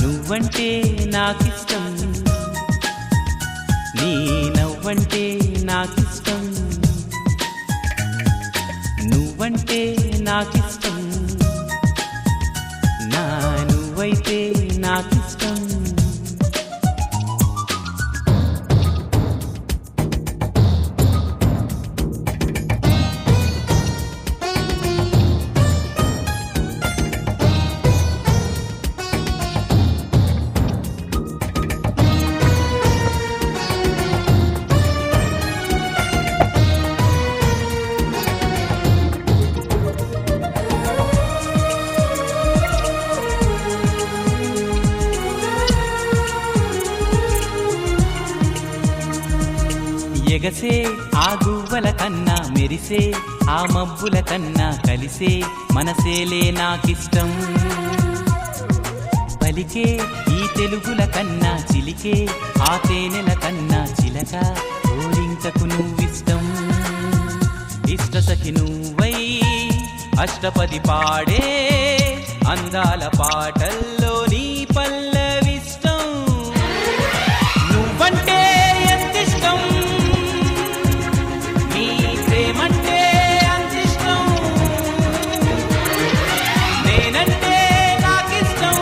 నువ్వంటే నాకిష్టం నీ నవ్వంటే నాకిష్టం నువ్వంటే నాకిష్టం నా నువ్వైతే నాకిష్టం ఎగసే ఆ గువ్వల కన్నా మెరిసే ఆ మబ్బుల కన్నా కలిసే మనసేలే నాకిష్టం పలికే ఈ తెలుగుల కన్నా చిలికే ఆ తేనెల కన్నా చిలక ఓలింకకు నువ్విష్టం ఇష్ట సఖి నువ్వై అష్టపది పాడే అందాల పాటల్లో నీ పల్లవిష్టం నువ్వంటే ఎంతిష్టం నీ ప్రేమంటే అంతిష్టం నేనంటే నాకిష్టం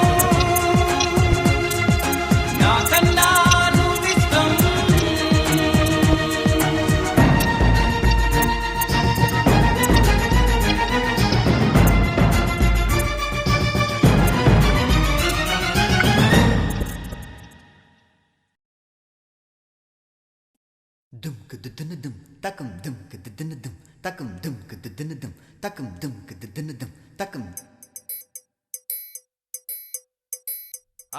కదుదునదం తకం దం కదుదునదం తకం దం కదుదునదం తకం దం కదుదునదం తకం.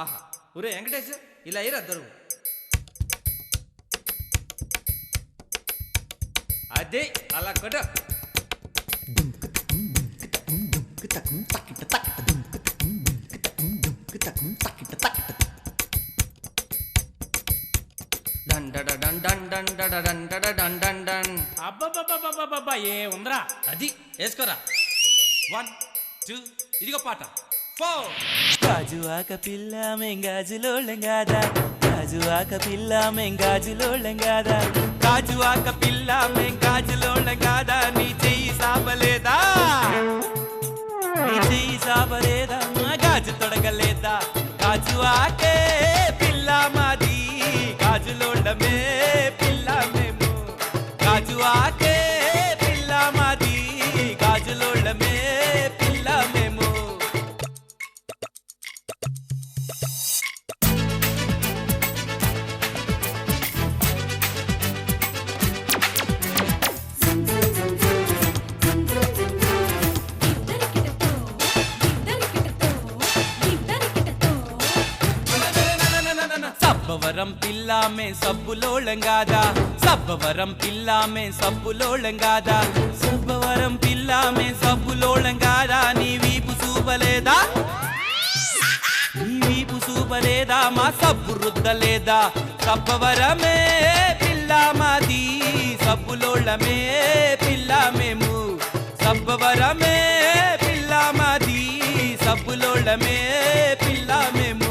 ఆహా ఒరే వెంకటేష్ ఇలా అయ్యారు అద్దరు అదే అలా కొట్ట తకం తకిట తకిట దం తకం తకిట తకిట. అబ్బబ్బబ్బబ్బబ్బబ్బా ఏ ఉందరా అది వేసుకోరా 1 2 ఇదిగో పాట 4. గాజు ఆక పిల్ల మెంగాజులోళ్ళం గాదా, గాజు ఆక పిల్ల మెంగాజులోళ్ళం గాదా, గాజు ఆక పిల్ల మెంగాజులోళ్ళం గాదా, నీ చెయ్యి సాపలేదా, నీ చెయ్యి సాపలేదా, మా గాజు తొడగలేదా, గాజు ఆకే పిల్ల మాది, గాజులోళ్ళమే పిల్ల మేము, గాజు ఆకే పిల్ల మాది, గాజులోళ్ళమే పిల్ల మేము. సబ్బవరం పిల్లామే సబ్బులోళంగాదా, సబ్బవరం పిల్లామే సబ్బులోళంగాదా, సబ్బవరం పిల్లామే సబ్బులోళంగాదా, నీ వీపు చూపలేదా, నీ వీపు చూపలేదా, మా సబ్బు రుద్దలేదా, సబ్బవరమే పిల్లా మాది, సబ్బులోళమే పిల్లా మేము, సబ్బవరమే పిల్లా మాది, సబ్బులోళమే పిల్లా మేము.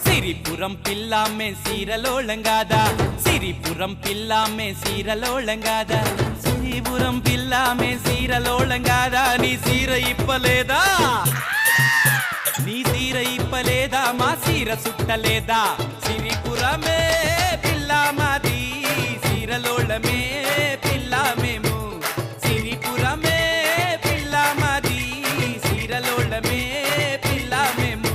సిరిపురం పిల్లామే సీరలోళంగాదా, సిరిపురం పిల్లామే సీరలోళంగాదా, సిరిపురం పిల్లామే సీరలోళంగాదా, నీ సీర ఇప్పలేదా, నీ సీర ఇప్పలేదా, మా సీర సుట్టలేదా, సిరిపురమే పిల్లా మాది, సీరలోళమే పిల్లా మేము, సిరిపురమే పిల్లా మాది, సీరలోళమే పిల్లా మేము.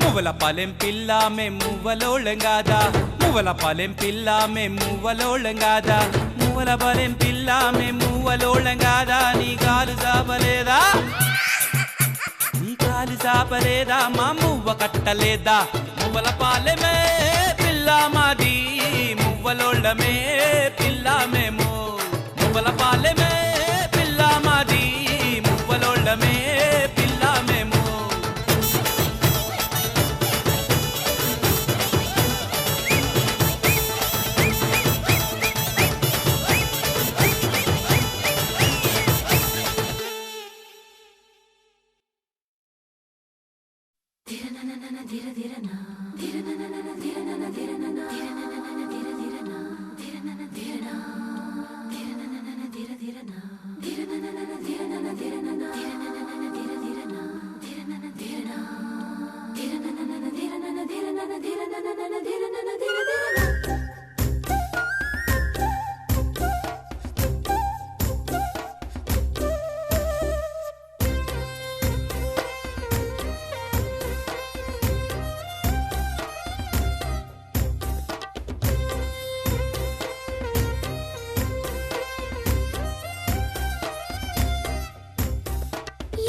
మువ్వల పాలెం పిల్లామే మువ్వలోళంగాదా, మువ్వల పాలెం పిల్లామే మువ్వలోళంగాదా, మువ్వల పాలెం పిల్లామే మువ్వలోళంగాదా, నీ కాలు చాపలేదా, నీ కాలు చాపలేదా, మా మువ్వ కట్టలేదా, మువ్వల పాలెమే పిల్లా మాది, మువ్వలోళమే పిల్లా మేము, మువ్వల పాలెమే పిల్లా మాది, మువ్వలోళమే పిల్లా మేము.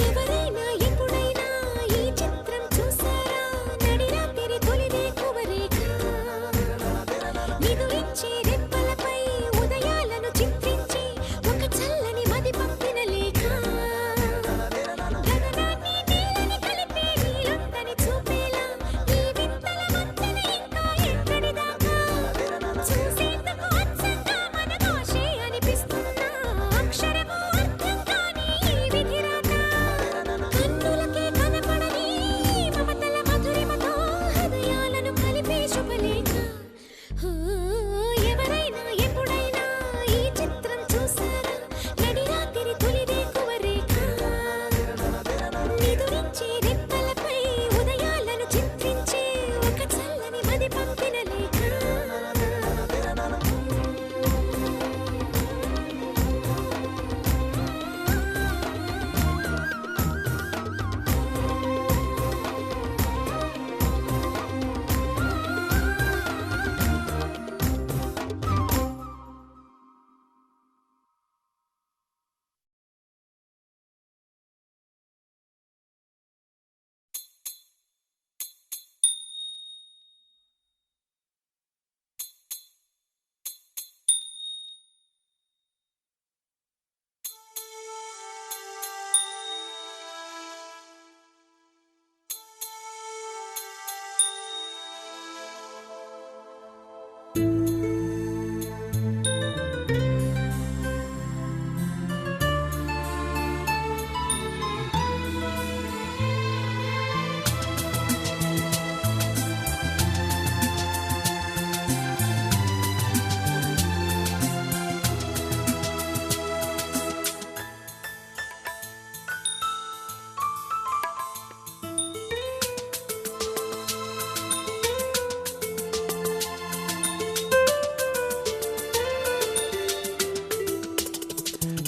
ఎవరైనా ఎప్పుడైనా ఈ చిత్రం చూసారా, నడిరాత్రి తొలిదే కువరేఖ, నిదురించే రెప్పలపై ఉదయాలను చిత్రించి ఒక చల్లని మది పంపిన లేఖ, గగనాన్ని నీలని కలిపే నీలుందని చూపేలా ఈ వింతల వంతెన ఇంకా ఎక్కడిదాకా, చూసేందుకు అచ్చంగా మన భాషే అనిపిస్తున్నా, అక్షరము అర్థం కాని ఈ విధిరాత, కన్నులకే కన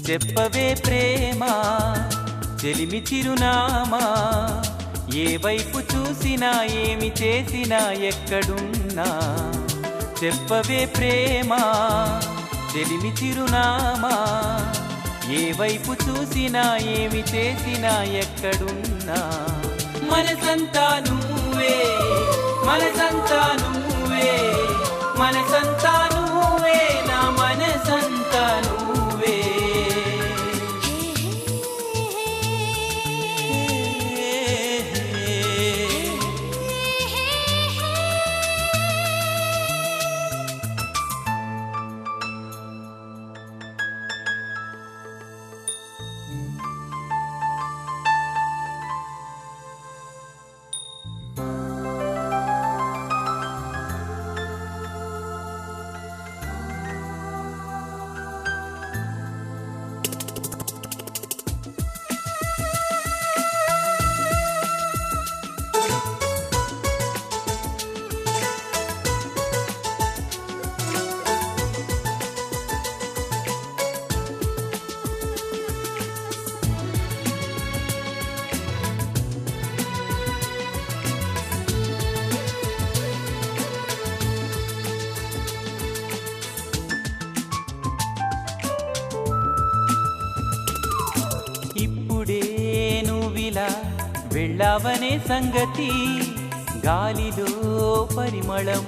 చెప్పవే ప్రేమ చెలిమి చిరునామా, ఏ వైపు చూసినా ఏమి చేసినా ఎక్కడున్నా. చెప్పవే ప్రేమ చెలిమి చిరునామా, ఏ వైపు చూసినా ఏమి చేసినా ఎక్కడున్నా. మనసంతా నువ్వే, మనసంతా నువ్వే, మనసంతా నువ్వే, నా మనసంతా నువ్వే. ఇప్పుడే నువ్విలా వెళ్ళావనే సంగతి గాలిలో పరిమళం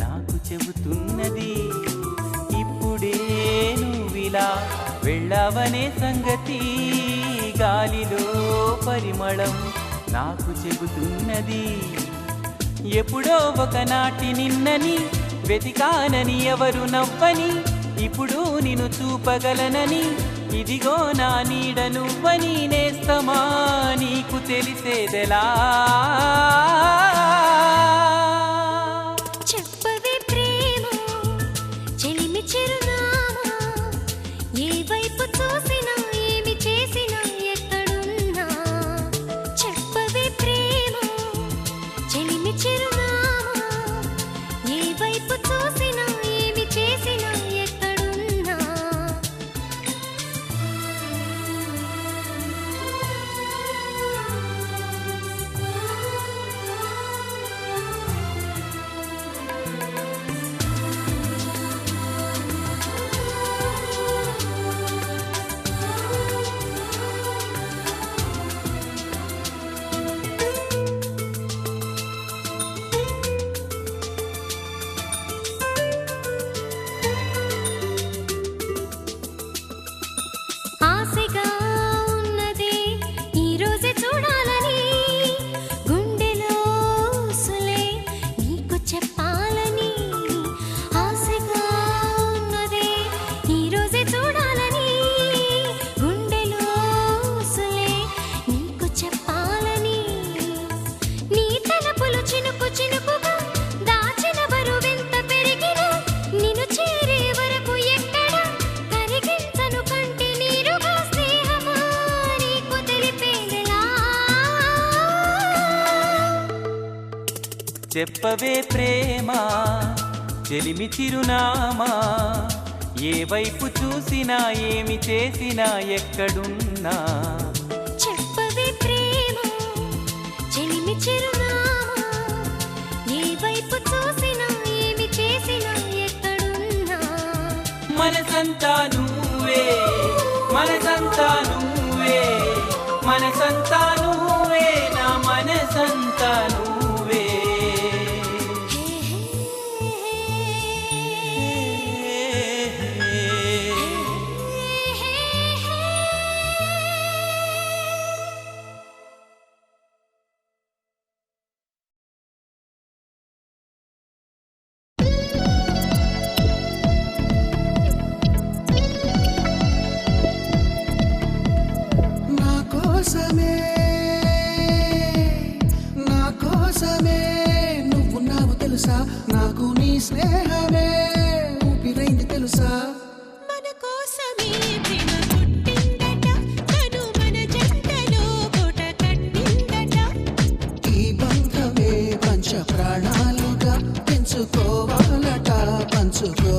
నాకు చెబుతున్నది. ఇప్పుడే నువ్విలా వెళ్ళావనే సంగతి గాలిలో పరిమళం నాకు చెబుతున్నది. ఎప్పుడో ఒకనాటి నిన్నని వెతికానని ఎవరు నవ్వని, ఇప్పుడు నిన్ను చూపగలనని ఇదిగో నా నీడ నువ్వని నేస్తమా నీకు తెలిసేదెలా. చెప్పవే ప్రేమ చెలిమి చిరునామా, ఏ వైపు చూసినా ఏమి చేసినా ఎక్కడున్నా. చెప్పవే ప్రేమ చెలిమి చిరునామా, ఏ వైపు చూసినా ఏమి చేసినా ఎక్కడున్నా. ఆశగా ఉన్నదే ఈ రోజే చూడాలని, గుండెలో సులే నీకు చెప్పాలని. ఆశగా ఉన్నదే ఈ రోజే చూడాలని, గుండెలో సులే నీకు చెప్పాలని. నీ తలపులు చినుకు చినుకుగా దాచిన బరువెంత పెరిగినా, నిన్ను చేరే వరకు ఎక్కడ కరిగించను కంటి నీరుగా. స్నేహమా నీకు తెలిపేదెలా. చెప్పవే ప్రేమ చెలిమి చిరునామా, ఏ వైపు చూసినా ఏమి చేసినా ఎక్కడున్నా. చెప్పవే ప్రేమ చెలిమి చిరునామా, ఏ వైపు చూసినా ఏమి చేసినా ఎక్కడున్నా. మనసంతా నువ్వే, మనసంతా నువ్వే, మనసంతా నువ్వే, నా మనసంతా నువ్వే. నా కోసమే నా కోసమే నువ్వున్నావు తెలుసా, నాకు నీ స్నేహమే ఊపిరైంది తెలుసా. మన కోసమే ప్రేమ పుట్టిందట, తను మన జంటలో కోట కట్టిందట. ఈ బంధమే పంచ ప్రాణాలుగా పెంచుకోవాలట, పంచుకో